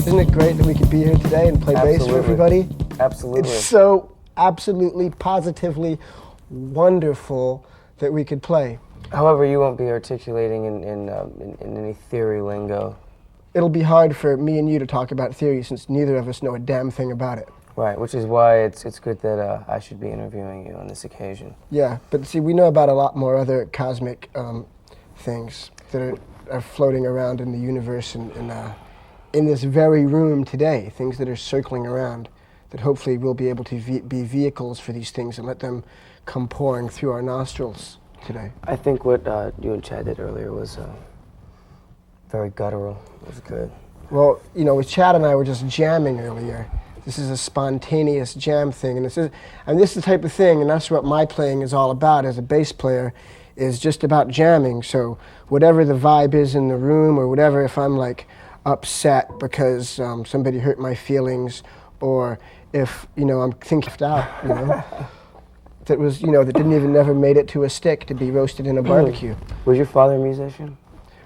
Isn't it great that we could be here today and play bass for everybody? Absolutely. It's so absolutely, positively wonderful that we could play. However, you won't be articulating in any theory lingo. It'll be hard for me and you to talk about theory since neither of us know a damn thing about it. Right, which is why it's good that I should be interviewing you on this occasion. Yeah, but see, we know about a lot more other cosmic things that are floating around in the universe and in this very room today, things that are circling around that hopefully we'll be able to be vehicles for these things and let them come pouring through our nostrils today. I think what you and Chad did earlier was very guttural. It was good. Well, you know, with Chad and I were just jamming earlier. This is a spontaneous jam thing, and this is the type of thing, and that's what my playing is all about as a bass player, is just about jamming. So whatever the vibe is in the room, or whatever, if I'm like upset because somebody hurt my feelings, or if, you know, I'm thinking out, you know, that was, you know, that didn't even never made it to a stick to be roasted in a barbecue. Was your father a musician?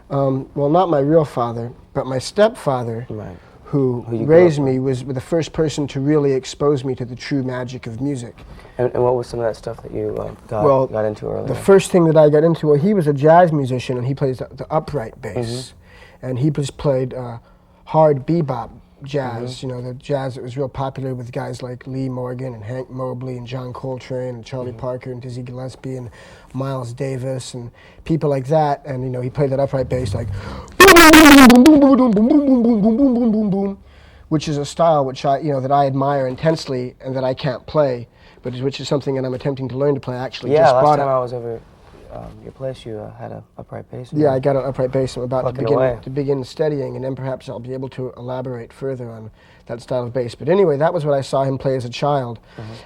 Well, not my real father, but my stepfather. Right. Who raised me was the first person to really expose me to the true magic of music. And what was some of that stuff that you got into earlier? The first thing that I got into, well, he was a jazz musician and he plays the upright bass. And he just played hard bebop jazz, you know, the jazz that was real popular with guys like Lee Morgan and Hank Mobley and John Coltrane and Charlie Parker and Dizzy Gillespie and Miles Davis and people like that. And, you know, he played that upright bass like which is a style which that I admire intensely and that I can't play, but which is something that I'm attempting to learn to play. Actually, yeah, last time I was over your place, you had an upright bass. Yeah, I got an upright bass. I'm about to begin studying, and then perhaps I'll be able to elaborate further on that style of bass. But anyway, that was what I saw him play as a child.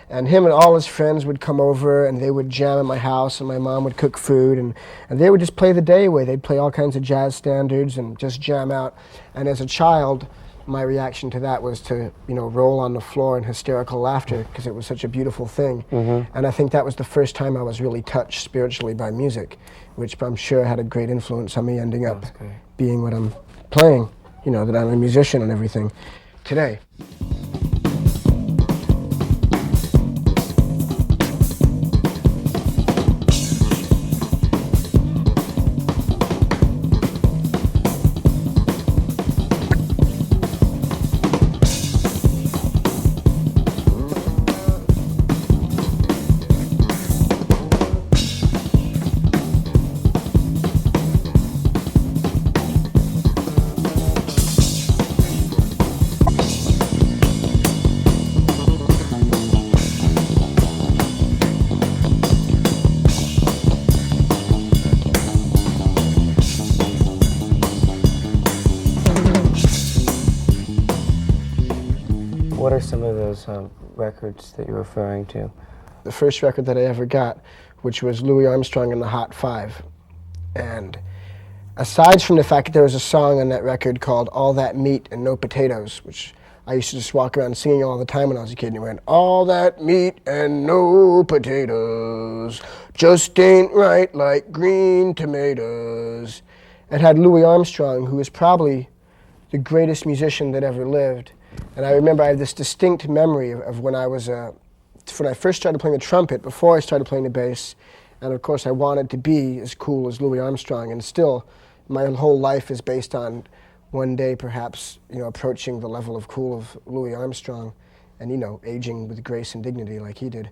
And him and all his friends would come over, and they would jam at my house, and my mom would cook food, and they would just play the day away. They'd play all kinds of jazz standards and just jam out. And as a child, my reaction to that was to, you know, roll on the floor in hysterical laughter because it was such a beautiful thing. And I think that was the first time I was really touched spiritually by music, which I'm sure had a great influence on me ending up being what I'm playing, you know, that I'm a musician and everything today. What are some of those records that you're referring to? The first record that I ever got, which was Louis Armstrong and the Hot Five. And aside from the fact that there was a song on that record called All That Meat and No Potatoes, which I used to just walk around singing all the time when I was a kid, and it went, all that meat and no potatoes, just ain't right like green tomatoes. It had Louis Armstrong, who was probably the greatest musician that ever lived. And I remember I have this distinct memory of when I first started playing the trumpet, before I started playing the bass. And of course I wanted to be as cool as Louis Armstrong, and still my whole life is based on one day perhaps, you know, approaching the level of cool of Louis Armstrong and, you know, aging with grace and dignity like he did.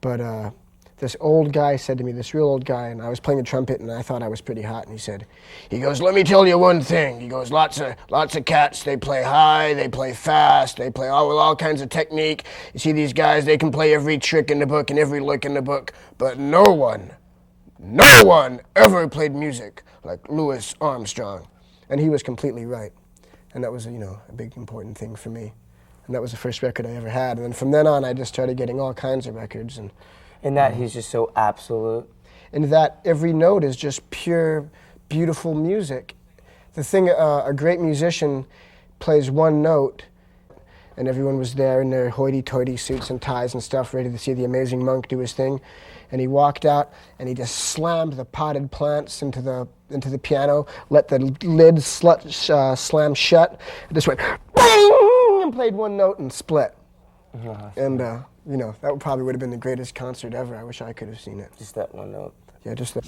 But this old guy said to me, this real old guy, and I was playing the trumpet and I thought I was pretty hot, and he goes, let me tell you one thing. He goes, lots of cats, they play high, they play fast, they play with all kinds of technique. You see these guys, they can play every trick in the book and every lick in the book, but no one ever played music like Louis Armstrong. And he was completely right. And that was, you know, a big important thing for me. And that was the first record I ever had. And then from then on, I just started getting all kinds of records. And that he's just so absolute. And that every note is just pure, beautiful music. The thing, a great musician plays one note, and everyone was there in their hoity-toity suits and ties and stuff, ready to see the amazing monk do his thing. And he walked out, and he just slammed the potted plants into the piano, let the lid slam shut, and just went bing, and played one note and split. Uh-huh. And, you know, that probably would have been the greatest concert ever. I wish I could have seen it. Just that one note. Yeah, just that.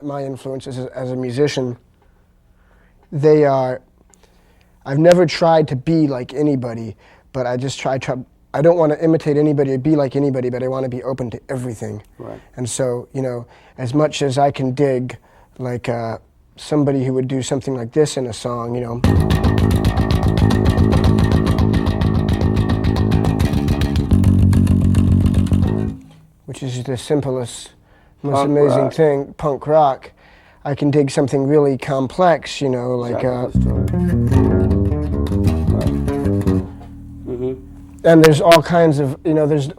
My influences as a musician, they are, I've never tried to be like anybody, but I just I don't want to imitate anybody or be like anybody, but I want to be open to everything. Right. And so, you know, as much as I can dig, like somebody who would do something like this in a song, you know. Which is the simplest, most Punk amazing rock. thing, punk rock. I can dig something really complex, you know, like, and there's all kinds of, you know, there's,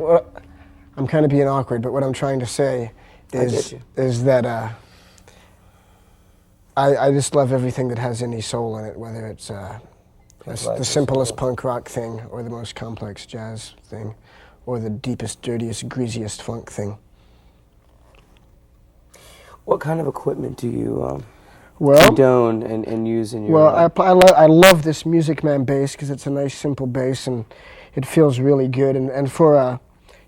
I'm kind of being awkward, but what I'm trying to say is that I just love everything that has any soul in it, whether it's the simplest punk rock thing or the most complex jazz thing or the deepest, dirtiest, greasiest funk thing. What kind of equipment do you Well, condone and use in your... well, I love this Music Man bass because it's a nice, simple bass and it feels really good. And for,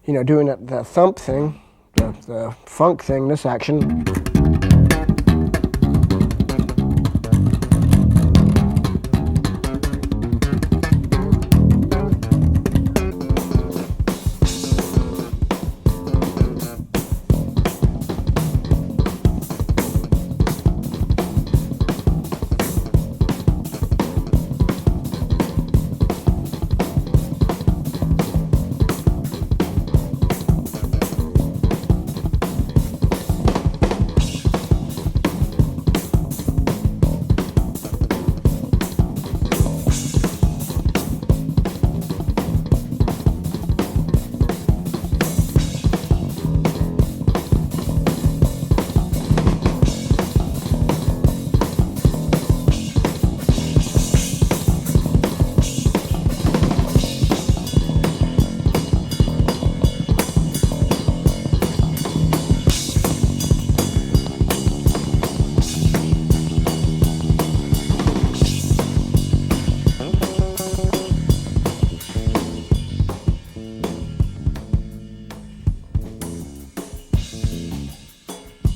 you know, doing the thump thing, the funk thing, this action.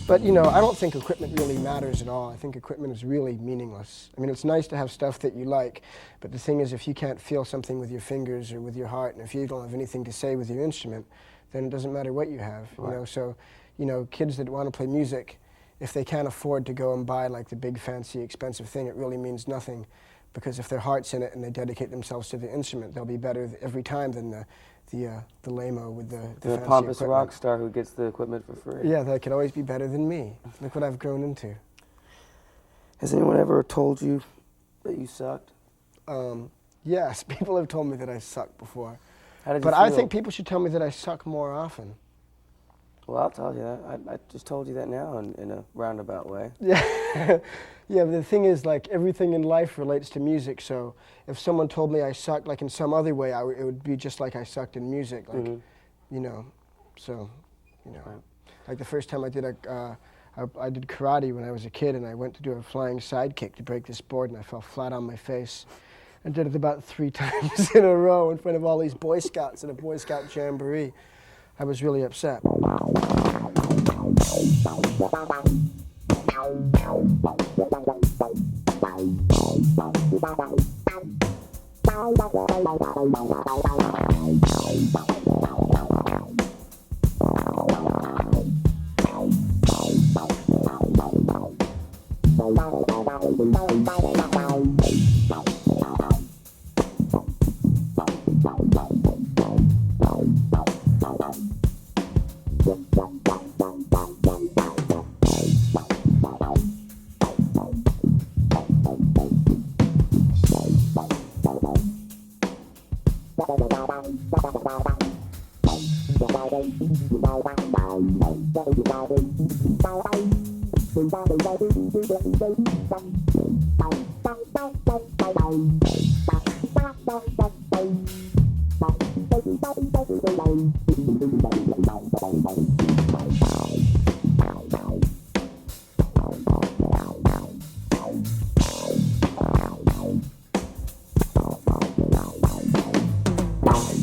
But, you know, I don't think equipment really matters at all. I think equipment is really meaningless. I mean, it's nice to have stuff that you like, but the thing is, if you can't feel something with your fingers or with your heart, and if you don't have anything to say with your instrument, then it doesn't matter what you have, you know? So, you know, kids that want to play music, if they can't afford to go and buy like the big, fancy, expensive thing, it really means nothing. Because if their heart's in it and they dedicate themselves to the instrument, they'll be better every time than the lame-o with the fancy pompous equipment. rock star who gets the equipment for free. Yeah, that could always be better than me. Look what I've grown into. Has anyone ever told you that you sucked? Yes, people have told me that I suck before. How did you But feel? I think people should tell me that I suck more often. Well, I'll tell you that. I just told you that now in a roundabout way. Yeah. Yeah, but the thing is, like, everything in life relates to music, so if someone told me I sucked, like, in some other way, it would be just like I sucked in music, like, you know, so, you know. Right. Like, the first time I did I did karate when I was a kid, and I went to do a flying side kick to break this board, and I fell flat on my face. I did it about 3 times in a row in front of all these Boy Scouts at a Boy Scout jamboree. I was really upset.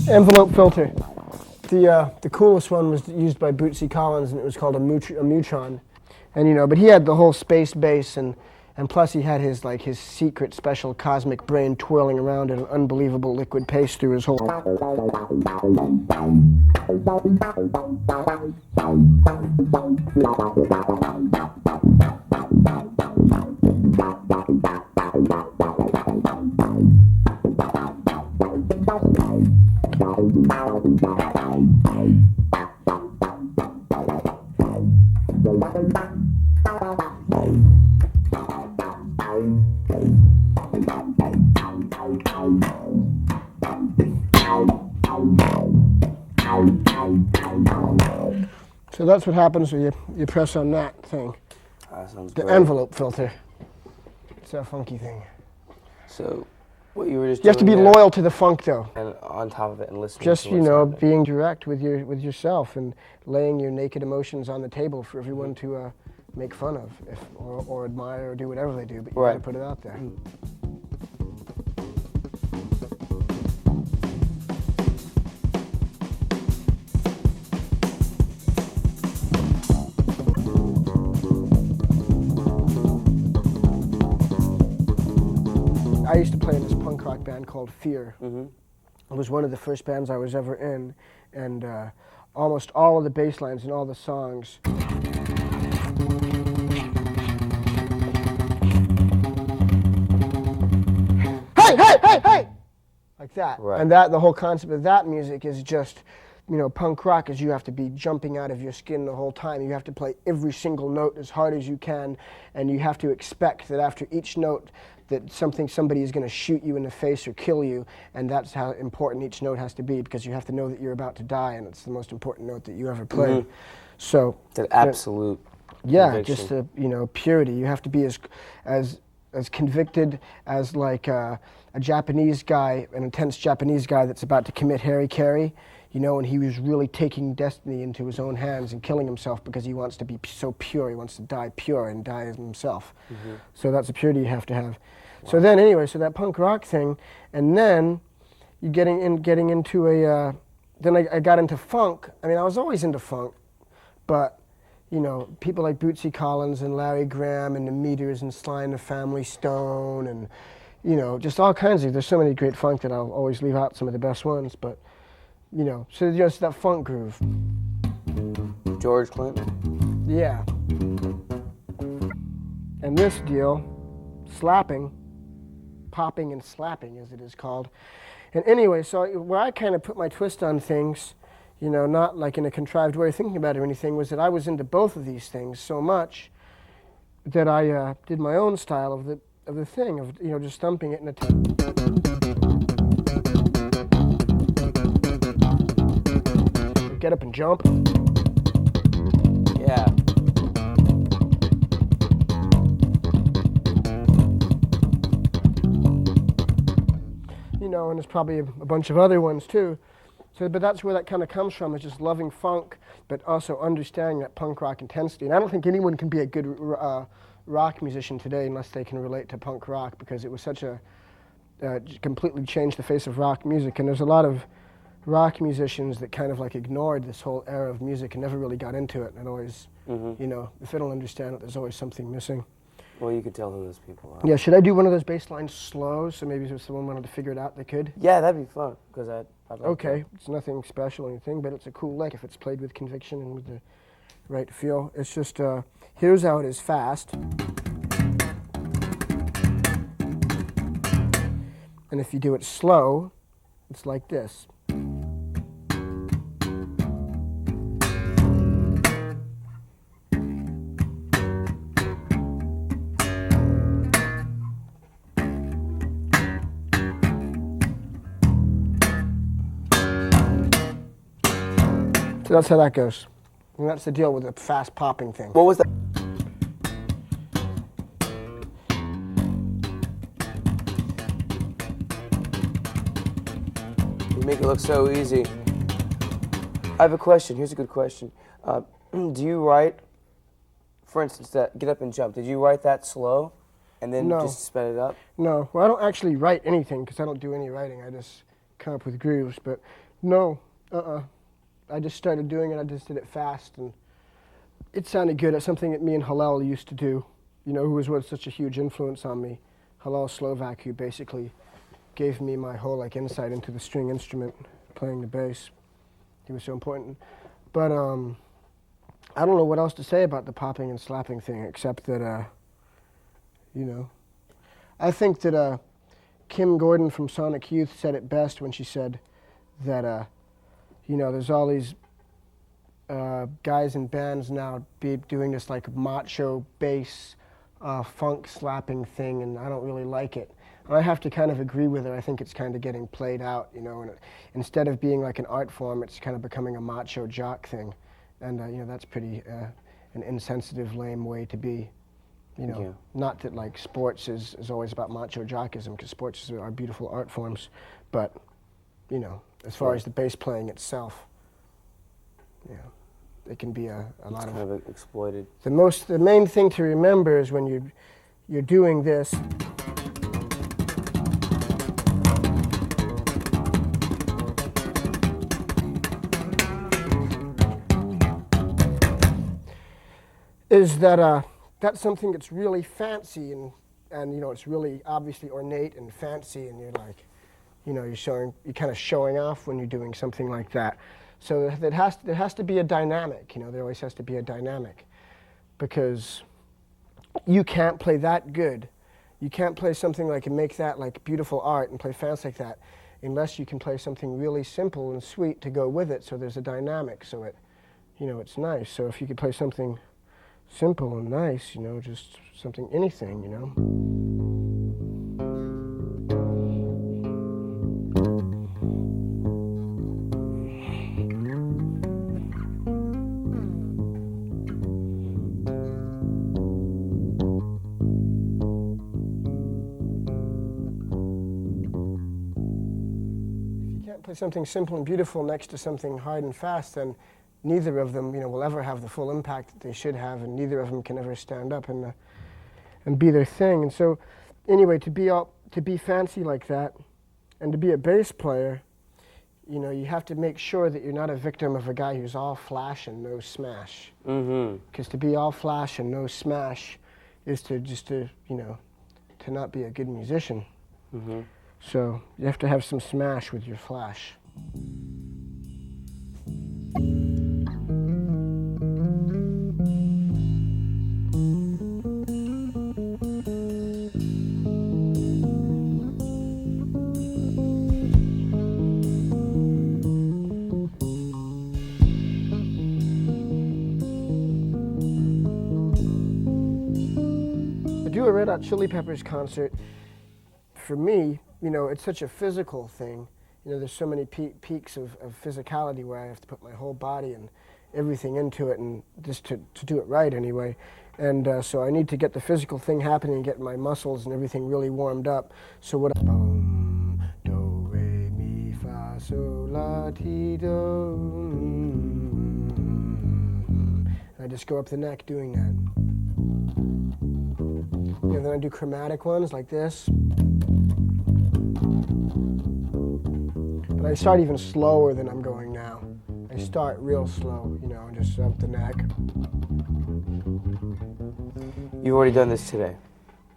Envelope filter. The coolest one was used by Bootsy Collins, and it was called a Mutron. And but he had the whole space bass, and plus he had his secret special cosmic brain twirling around in an unbelievable liquid paste through his whole. So that's what happens when you press on that thing. Sounds The great. envelope filter. It's a funky thing. So, what you were just You have to be doing there, loyal to the funk, though. and on top of it, and listening. Just to what's happening. being direct with yourself and laying your naked emotions on the table for everyone to make fun of, or admire, or do whatever they do. But you Right. got to put it out there. I used to play in this punk rock band called Fear. Mm-hmm. It was one of the first bands I was ever in, and almost all of the bass lines and all the songs. Hey, hey, hey, hey! Like that. Right. And the whole concept of that music is just, punk rock is you have to be jumping out of your skin the whole time. You have to play every single note as hard as you can, and you have to expect that after each note that somebody is going to shoot you in the face or kill you, and that's how important each note has to be, because you have to know that you're about to die, and it's the most important note that you ever play. Mhm. So That absolute. yeah, conviction. just the purity. You have to be as convicted as like a Japanese guy, an intense Japanese guy that's about to commit harikari, and he was really taking destiny into his own hands and killing himself because he wants to be so pure. He wants to die pure and die as himself. Mm-hmm. So that's the purity you have to have. Wow. So then anyway, so that punk rock thing, and then you getting into a. Then I got into funk. I mean, I was always into funk, but people like Bootsy Collins and Larry Graham and the Meters and Sly and the Family Stone and, just all kinds of, there's so many great funk that I'll always leave out some of the best ones, but, so just that funk groove. George Clinton. Yeah. And this deal, slapping, popping and slapping as it is called. And anyway, so where I kind of put my twist on things, not like in a contrived way of thinking about it or anything, was that I was into both of these things so much that I did my own style of the thing, of just thumping it in a get up and jump. Yeah. And there's probably a bunch of other ones too. So, but that's where that kind of comes from, is just loving funk, but also understanding that punk rock intensity. And I don't think anyone can be a good rock musician today unless they can relate to punk rock, because it was such a completely changed the face of rock music. And there's a lot of rock musicians that kind of like ignored this whole era of music and never really got into it. And always, if they don't understand it, there's always something missing. Well, you could tell who those people are. Yeah, should I do one of those bass lines slow, so maybe if someone wanted to figure it out, they could? Yeah, that'd be fun, because I'd like Okay, to. it's nothing special or anything, but it's a cool lick if it's played with conviction and with the right feel. It's just, here's how it is fast. And if you do it slow, it's like this. So that's how that goes. And that's the deal with the fast popping thing. What was that? You make it look so easy. I have a question. Here's a good question. Do you write, for instance, that Get Up and Jump, did you write that slow and then No. just sped it up? No, well, I don't actually write anything because I don't do any writing. I just come up with grooves. But no, I just started doing it. I just did it fast, and it sounded good. It's something that me and Hillel used to do, you know, who was such a huge influence on me. Hillel Slovak, who basically gave me my whole insight into the string instrument, playing the bass. He was so important. But I don't know what else to say about the popping and slapping thing, except that, you know, I think that Kim Gordon from Sonic Youth said it best when she said that, you know, there's all these guys in bands now doing this macho bass funk slapping thing, and I don't really like it. And I have to kind of agree with her. I think it's kind of getting played out, you know, and instead of being like an art form, it's kind of becoming a macho jock thing. And, you know, that's pretty an insensitive, lame way to be. You know, Yeah. Not that sports is always about macho jockism, because sports are beautiful art forms, but, you know, as far as the bass playing itself, you know, it can be a lot Kind of exploited. The main thing to remember is when you're doing this, is that that's something that's really fancy and you know, it's really obviously ornate and fancy, and you're you know, you're kind of showing off when you're doing something like that. So there has to be a dynamic, you know, there always has to be a dynamic, because you can't play that good. You can't play something and make that beautiful art and play fast like that unless you can play something really simple and sweet to go with it, so there's a dynamic, so it, you know, it's nice. So if you could play something simple and nice, you know, just anything, you know. Play something simple and beautiful next to something hard and fast, then neither of them, you know, will ever have the full impact that they should have, and neither of them can ever stand up and be their thing. And so, anyway, to be fancy like that, and to be a bass player, you know, you have to make sure that you're not a victim of a guy who's all flash and no smash. Because to be all flash and no smash is to you know, to not be a good musician. So you have to have some smash with your flash. To do a Red Hot Chili Peppers concert, for me, you know, it's such a physical thing. You know, there's so many peaks of physicality where I have to put my whole body and everything into it, and just to do it right anyway. And so I need to get the physical thing happening and get my muscles and everything really warmed up. So what? Do, re, mi, fa, sol, la, ti, do. I just go up the neck doing that. You know, then I do chromatic ones like this. But I start even slower than I'm going now. I start real slow, you know, just up the neck. You've already done this today.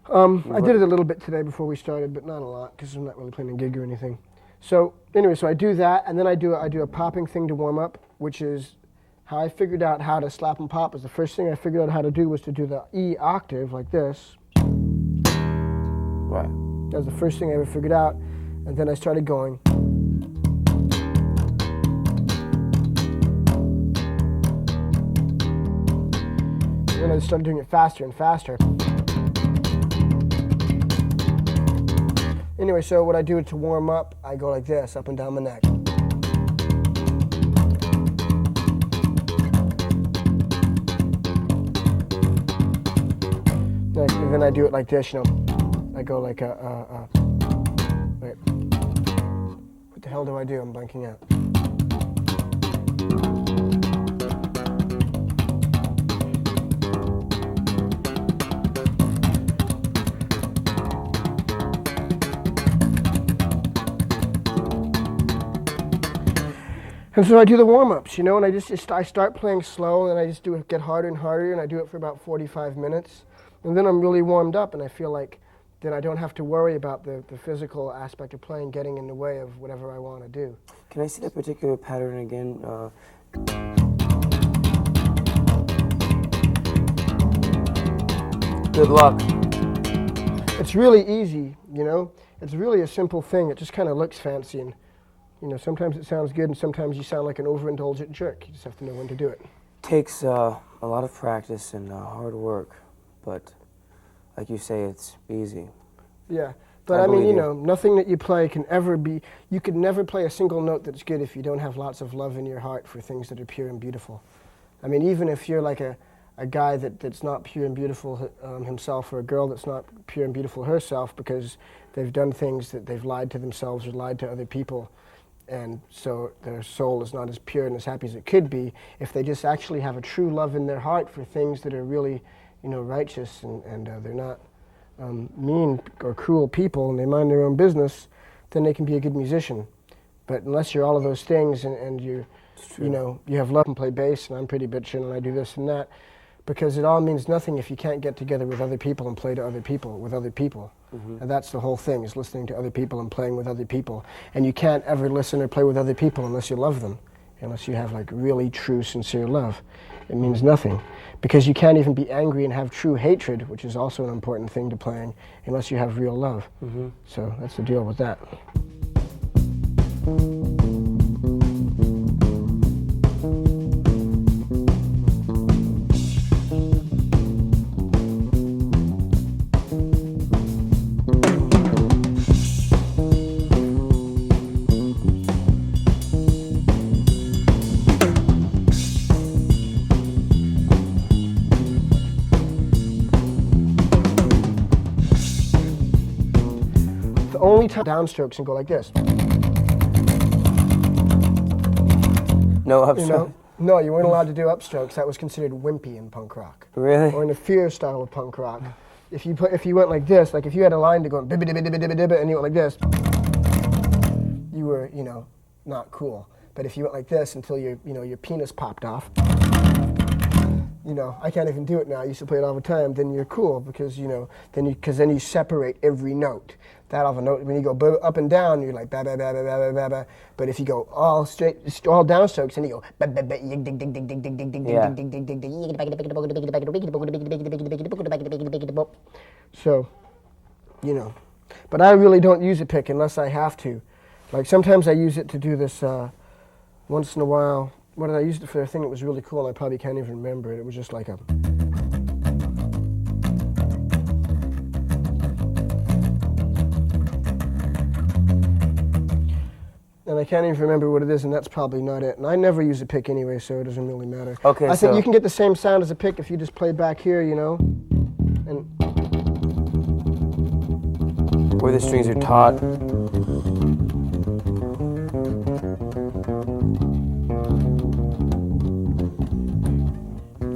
I did it a little bit today before we started, but not a lot, because I'm not really playing a gig or anything. So anyway, so I do that, and then I do a popping thing to warm up, which is how I figured out how to slap and pop. Is the first thing I figured out how to do was to do the E octave like this. Right. That was the first thing I ever figured out, and then I started going. And then I started doing it faster and faster. Anyway, so what I do to warm up, I go like this, up and down my neck. And then I do it like this, you know. I go like wait. What the hell do I do? I'm blanking out. And so I do the warm-ups, you know, and I start playing slow, and I just do it, get harder and harder, and I do it for about 45 minutes. And then I'm really warmed up, and I feel like then I don't have to worry about the physical aspect of playing getting in the way of whatever I want to do. Can I see that particular pattern again? Good luck. It's really easy, you know. It's really a simple thing. It just kind of looks fancy, and you know, sometimes it sounds good, and sometimes you sound like an overindulgent jerk. You just have to know when to do it. Takes a lot of practice and hard work, but like you say, it's easy. Yeah, but I mean, you know, nothing that you play can ever be, you could never play a single note that's good if you don't have lots of love in your heart for things that are pure and beautiful. I mean, even if you're like a guy that's not pure and beautiful himself, or a girl that's not pure and beautiful herself because they've done things that they've lied to themselves or lied to other people, and so their soul is not as pure and as happy as it could be, if they just actually have a true love in their heart for things that are really, you know, righteous, and they're not mean or cruel people, and they mind their own business, then they can be a good musician. But unless you're all of those things, and you know, you have love and play bass, and I'm pretty bitchin', and I do this and that, because it all means nothing if you can't get together with other people and play to other people, with other people. Mm-hmm. And that's the whole thing, is listening to other people and playing with other people. And you can't ever listen or play with other people unless you love them, unless you have like really true, sincere love. It means nothing, because you can't even be angry and have true hatred, which is also an important thing to playing, unless you have real love. Mm-hmm. So that's the deal with that. Only time downstrokes and go like this. No upstrokes? You know? No, you weren't allowed to do upstrokes. That was considered wimpy in punk rock. Really? Or in the fear style of punk rock. If you went like this, like if you had a line to go bibba dibba dibba dibba dibba and you went like this, you were, you know, not cool. But if you went like this until your penis popped off, you know, I can't even do it now. I used to play it all the time. Then you're cool, because you know, then you separate every note. That all the note, when you go up and down, you're like ba ba ba ba ba ba ba. But if you go all straight, all downstrokes, then you go ba ba ba dig dig dig dig dig dig dig dig dig dig dig dig. So, you know, but I really don't use a pick unless I have to. Like sometimes I use it to do this. Once in a while. What did I use it for? A thing that was really cool, and I probably can't even remember it. It was just like a... And I can't even remember what it is, and that's probably not it. And I never use a pick anyway, so it doesn't really matter. Okay, I think you can get the same sound as a pick if you just play back here, you know? And where the strings are taut.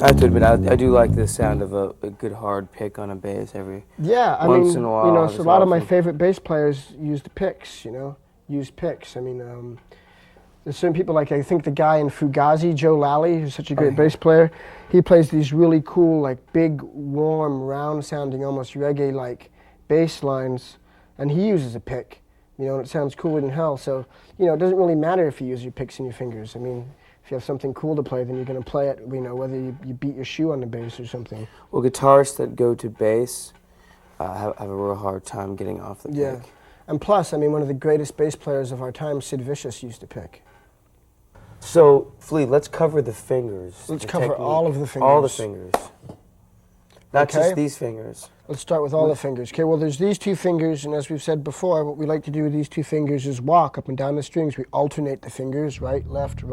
I have to admit, I do like the sound of a good hard pick on a bass every once in a while. You know, so a lot of my favorite bass players used picks, you know, use picks. I mean, there's certain people, like I think the guy in Fugazi, Joe Lally, who's such a great bass player, he plays these really cool, like big, warm, round-sounding, almost reggae-like bass lines, and he uses a pick, you know, and it sounds cooler than hell. So, you know, it doesn't really matter if you use your picks and your fingers. I mean, if you have something cool to play, then you're going to play it, you know, whether you beat your shoe on the bass or something. Well, guitarists that go to bass have a real hard time getting off the pick. Yeah. And plus, I mean, one of the greatest bass players of our time, Sid Vicious, used to pick. So, Flea, let's cover the fingers. Let's cover all of the fingers. All the fingers. Not just these fingers. Let's start with all the fingers. Okay, well, there's these two fingers, and as we've said before, what we like to do with these two fingers is walk up and down the strings. We alternate the fingers, right, left,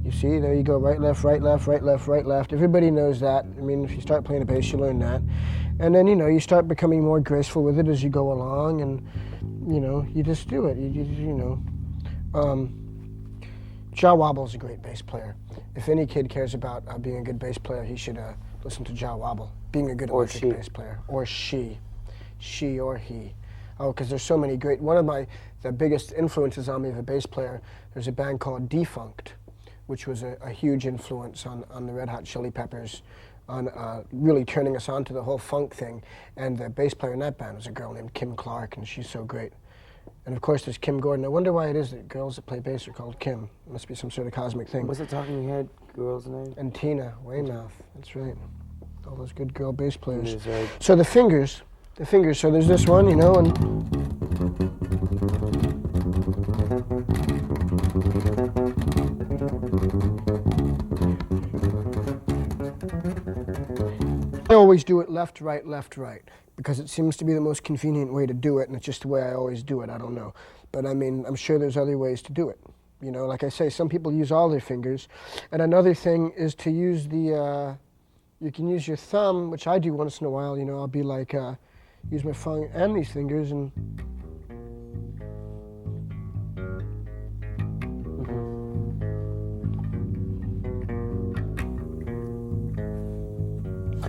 You see, there you go, right, left, right, left, right, left, right, left. Everybody knows that. I mean, if you start playing the bass, you learn that. And then, you start becoming more graceful with it as you go along, and, you just do it. Jah Wobble's a great bass player. If any kid cares about being a good bass player, he should listen to Jah Wobble, being a good electric bass player. Or she or he. Oh, because there's so many great, one of the biggest influences on me of a bass player, there's a band called Defunct, which was a huge influence on the Red Hot Chili Peppers, on really turning us on to the whole funk thing. And the bass player in that band was a girl named Kim Clark, and she's so great. And of course there's Kim Gordon. I wonder why it is that girls that play bass are called Kim. It must be some sort of cosmic thing. What's the Talking Head girl's name? And Tina Weymouth, that's right. All those good girl bass players. Right. So the fingers, so there's this one, and I always do it left, right, because it seems to be the most convenient way to do it, and it's just the way I always do it. I don't know. But I mean, I'm sure there's other ways to do it. Like I say, some people use all their fingers. And another thing is to use you can use your thumb, which I do once in a while. I'll be like, use my thumb and these fingers, and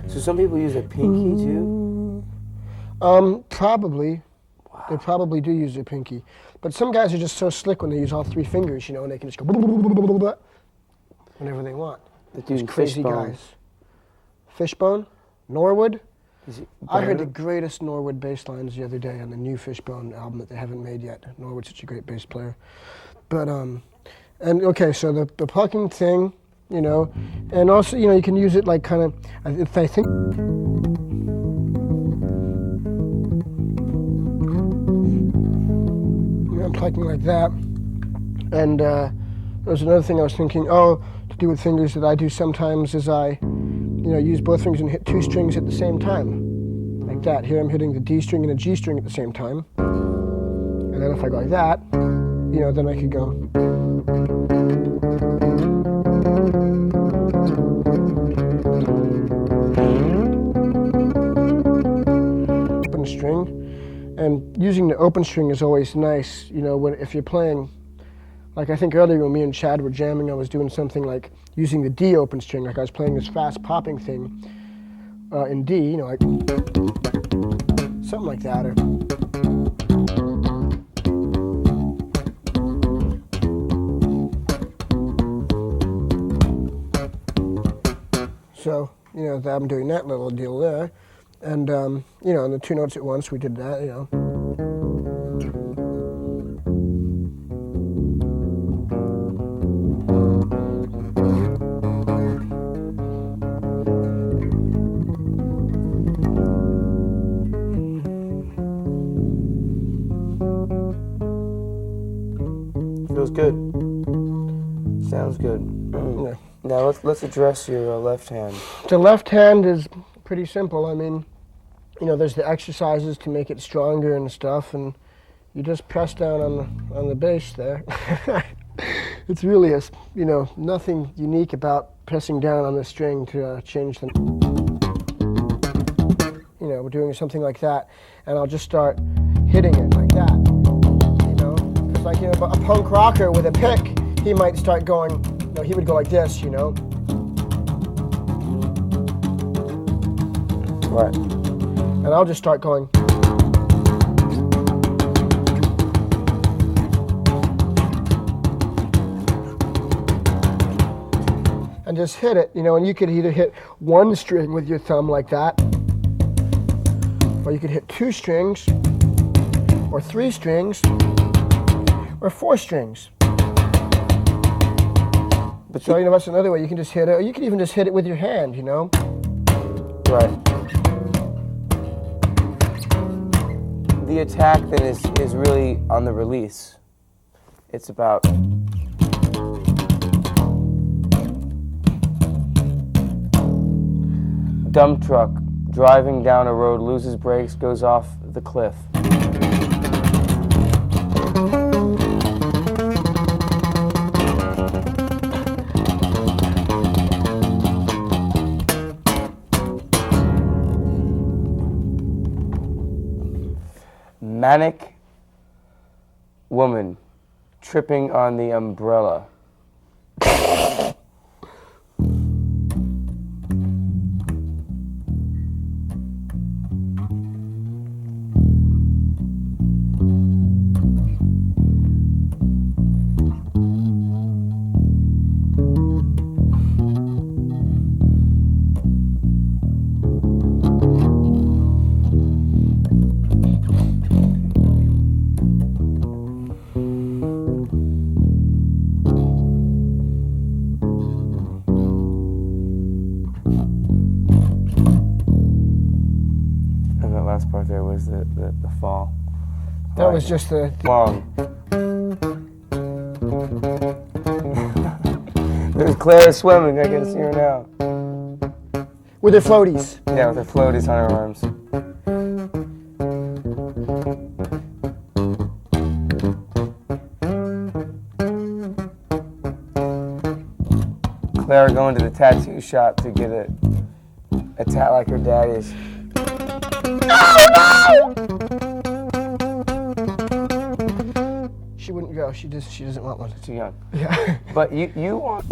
So some people use a pinky too? Probably. Wow. They probably do use their pinky. But some guys are just so slick when they use all three fingers, and they can just go whenever they want. These crazy guys. Fishbone? Norwood? I heard the greatest Norwood bass lines the other day on the new Fishbone album that they haven't made yet. Norwood's such a great bass player. But, and okay, so the plucking thing, and also, you can use it like kind of, if I think, I'm plucking like that. And there's another thing I was thinking, to do with fingers that I do sometimes is I, use both fingers and hit two strings at the same time. Like that. Here I'm hitting the D string and a G string at the same time. And then if I go like that, then I could go. Open string. And using the open string is always nice, if you're playing. Like I think earlier when me and Chad were jamming, I was doing something like using the D open string, like I was playing this fast popping thing in D, like something like that. So, I'm doing that little deal there. And, and the two notes at once, we did that, Feels good. Sounds good. Yeah. Now let's address your left hand. The left hand is pretty simple. I mean, there's the exercises to make it stronger and stuff, and you just press down on the bass there. It's really nothing unique about pressing down on the string to change the. We're doing something like that, and I'll just start hitting it like that. Because like a punk rocker with a pick, he might start going. He would go like this, Right. And I'll just start going. And just hit it, and you could either hit one string with your thumb like that, or you could hit two strings, or three strings, or four strings. But so, that's another way. You can just hit it, or you can even just hit it with your hand, Right. The attack then is really on the release. It's about dump truck driving down a road, loses brakes, goes off the cliff. Manic woman tripping on the umbrella. Last part there was the fall. That was just the long. There's Claire swimming. I can see her now. with her floaties. Yeah, with her floaties on her arms. Claire going to the tattoo shop to get a tat like her daddy's. No! She wouldn't go. She doesn't want one. Too young. Yeah. But you want.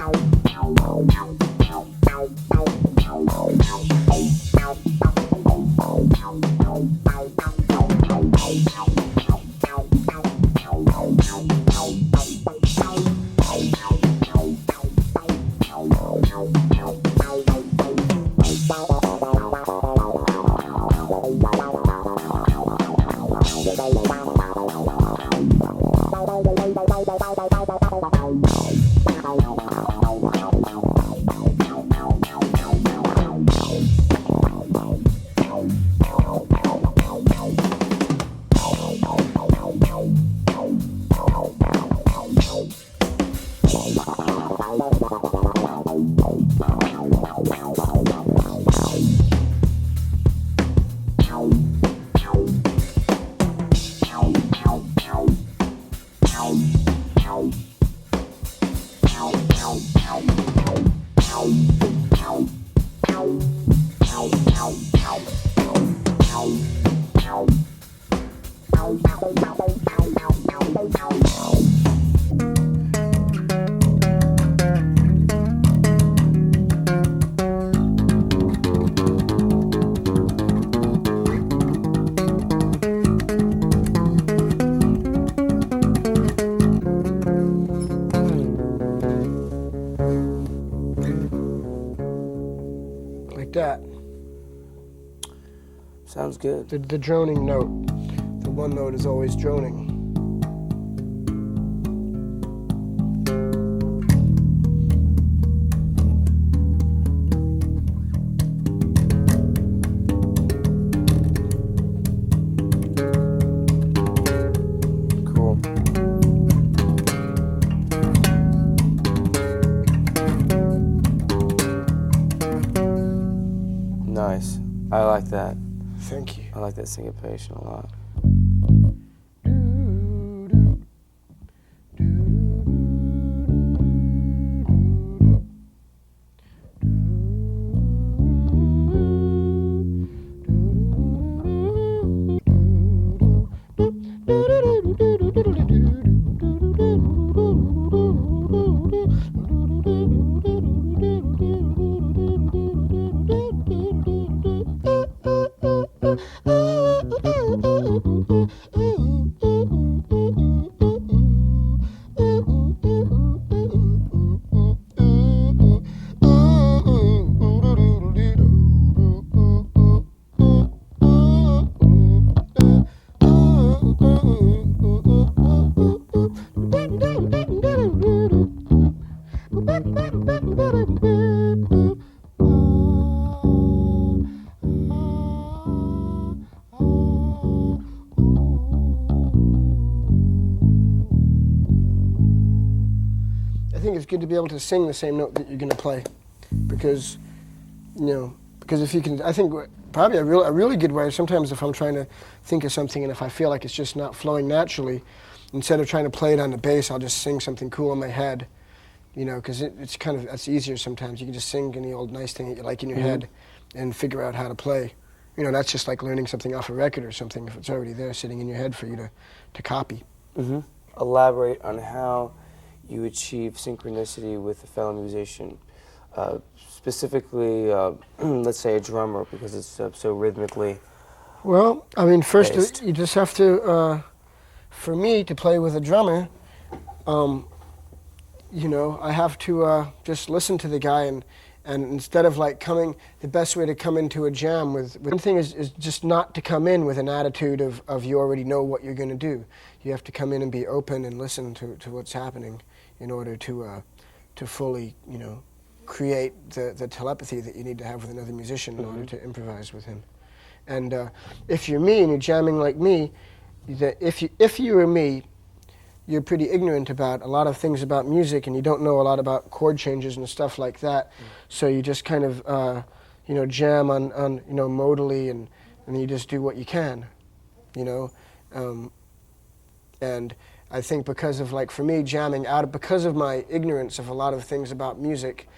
That. Sounds good. The droning note. The one note is always droning. Cool. Nice. I like that. Thank you. I like that syncopation a lot. I think it's good to be able to sing the same note that you're going to play, because if you can, I think probably a really good way. Sometimes if I'm trying to think of something and if I feel like it's just not flowing naturally, instead of trying to play it on the bass, I'll just sing something cool in my head, because that's easier sometimes. You can just sing any old nice thing that you like in your head and figure out how to play, You know, that's just like learning something off a record or something if it's already there sitting in your head for you to copy. Mm-hmm. Elaborate on how you achieve synchronicity with a fellow musician, specifically, let's say a drummer, because it's so rhythmically. Well, I mean, first Based. you just have to, for me to play with a drummer, you know, I have to just listen to the guy and instead of like the best way to come into a jam with one thing is just not to come in with an attitude of you already know what you're going to do. You have to come in and be open and listen to what's happening in order to fully, you know, create the telepathy that you need to have with another musician in order to improvise with him. And if you're me and you're jamming like me, if you were me, you're pretty ignorant about a lot of things about music, and you don't know a lot about chord changes and stuff like that. So you just kind of, you know, jam on you know, modally, and you just do what you can, you know. And I think because of, like, for me, jamming out, because of my ignorance of a lot of things about music,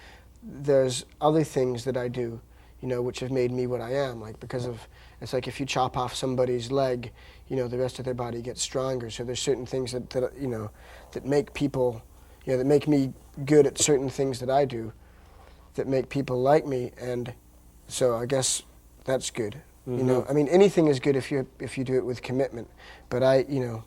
there's other things that I do, you know, which have made me what I am. Like, because of, it's like if you chop off somebody's leg, you know, the rest of their body gets stronger. So there's certain things that you know, that make people, you know, that make me good at certain things that I do, that make people like me. And so I guess that's good. You know, I mean, anything is good if you do it with commitment. But you know,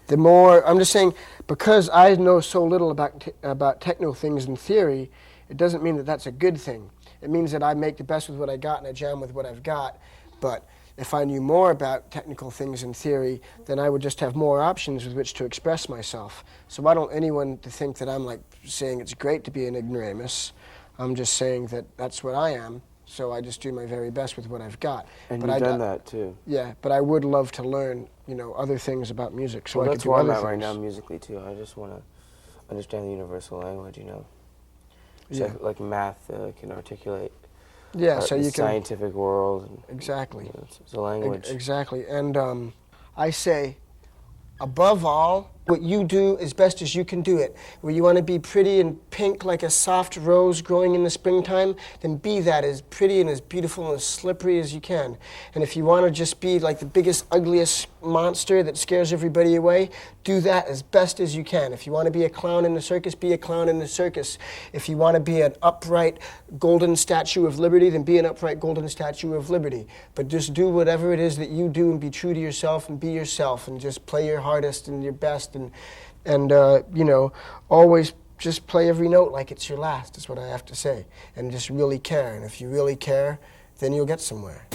the more, I'm just saying, because I know so little about techno things in theory, it doesn't mean that that's a good thing. It means that I make the best with what I got and I jam with what I've got. But if I knew more about technical things in theory, then I would just have more options with which to express myself. So I don't want anyone to think that I'm like saying it's great to be an ignoramus. I'm just saying that that's what I am. So I just do my very best with what I've got. And but you've done that too. Yeah, but I would love to learn, you know, other things about music. So well, I that's could do where other I'm at things. right now musically too. I just want to understand the universal language, you know. So Yeah. like math can articulate. Yeah, so you the can scientific world. And, exactly. You know, it's a language. Exactly, and I say, above all, what you do as best as you can do it. Where you want to be pretty and pink like a soft rose growing in the springtime, then be that, as pretty and as beautiful and as slippery as you can. And if you want to just be like the biggest, ugliest monster that scares everybody away, do that as best as you can. If you want to be a clown in the circus, be a clown in the circus. If you want to be an upright golden statue of liberty, then be an upright golden statue of liberty. But just do whatever it is that you do and be true to yourself and be yourself and just play your hardest and your best and you know, always just play every note like it's your last, is what I have to say. And just really care. And if you really care, then you'll get somewhere.